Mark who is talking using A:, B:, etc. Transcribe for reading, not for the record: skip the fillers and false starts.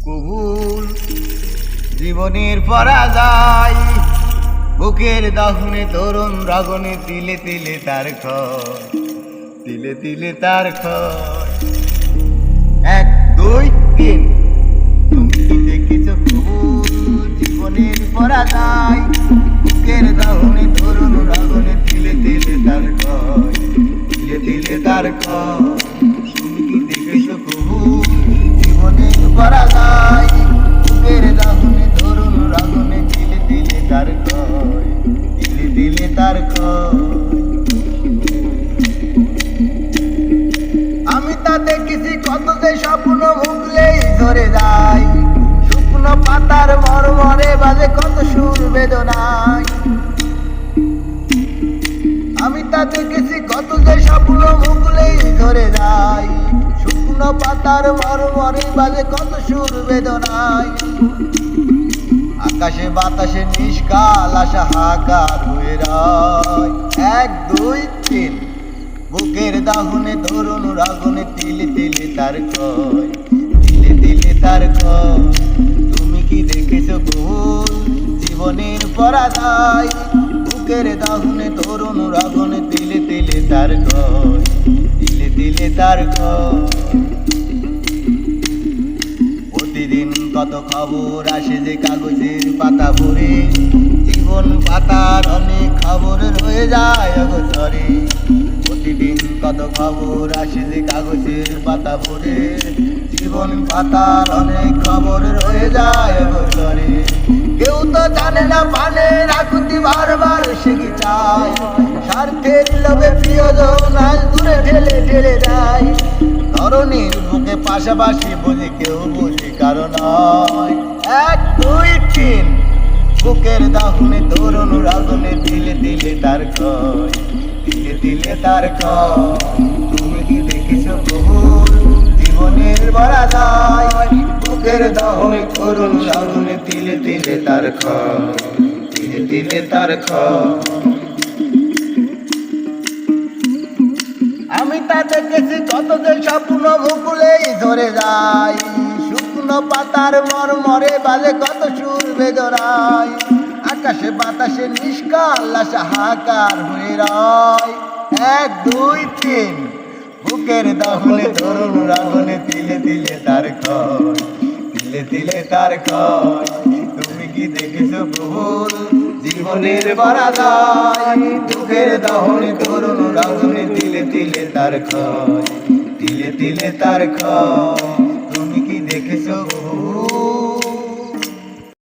A: কবুল জীবনের পরাজয়, বুকের দহনে তরুণ রাগনে তিলে তিলে তার ক্ষয়, তিলে তিলে তার ক্ষয়। 1 2 3 তুমি কি দেখেছ কবুল জীবনের পরাজয়, বুকের দহনে তরুণ রাগনে তিলে তিলে তার ক্ষয়, তিলে তিলে তার ক্ষয়। তুমি কি দেখেছ কবুল জীবনের পরাজয়, বুকের দহনে তরুণ রাগনে তিলে তিলে তার ক্ষয়, তিলে তিলে তার ক্ষয়। আমি তা দেখেছি কত যে স্বপ্ন মুখলেই ধরে যায়, শুকনো পাতার মরমরে বাজে কত সুর বেদনায়। আমি তা দেখেছি কত যে স্বপ্ন মুখলেই ধরে যায়, শুকনো পাতার মরমরে বাজে কত সুর বেদনায়। আকাশে বাতাসে নিষ্কাল আশা হাহাকার হয়ে রয়। 1 2 3 বুকের দাহনে তরুণ রাগনে তিলে তিলে তার ক্ষয়, তিলে তিলে তার ক্ষয়। তুমি কি দেখেছ কবুল জীবনের পরাজয়, বুকের দাহনে তরুণ রাগনে তিলে তিলে তার ক্ষয়, তিলে তিলে তার ক্ষয়। প্রতিদিন কত খবর আসে যে কাগজের পাতা ভরে, জীবন পাতার অনেক খবর রয়ে যায় অগোচরে। প্রতিদিন কত খবর আসে যে কাগজের পাতা ভরে, জীবন পাতার অনেক খবর রয়ে যায় অগোচরে। কেউ তো জানে না পানের আকুতি বারবার সে কি চায়, স্বার্থের লোভে প্রিয়জন আজ দূরে ঠেলে ঠেলে যায়। ধরনীর বুকে পাশাপাশি বুঝি কেউ বুঝি কারণ নয়। 1 2 3 বুকের দাহনে তরুণ রাগনে তিলে তিলে তার ক্ষয়, তিলে তিলে তার ক্ষয়। তুমি কি দেখেছ কবুল জীবনের পরাজয়, বুকের দাহনে তরুণ রাগনে তিলে তিলে তার ক্ষয়, তিলে তিলে তার ক্ষয়। আমি তা দেখেছি কত যে স্বপ্ন মুকুলেই ধরে যায়, শুকনো পাতার মরমরে বাজে কত সুর বেদনায়। আকাশে বাতাসে নিষ্কাল আশা হাহাকার হয়ে রয়। 1 2 3 বুকের দহনে তরুণ রাগনে তিলে তিলে তার ক্ষয়, তিলে তিলে তার ক্ষয়। তুমি কি দেখেছ কবুল জীবনের পরাজয়, বুকের দহনে তরুণ রাগনে তিলে তিলে তার ক্ষয়, তিলে তিলে তার ক্ষয়। তুমি কি দেখেছ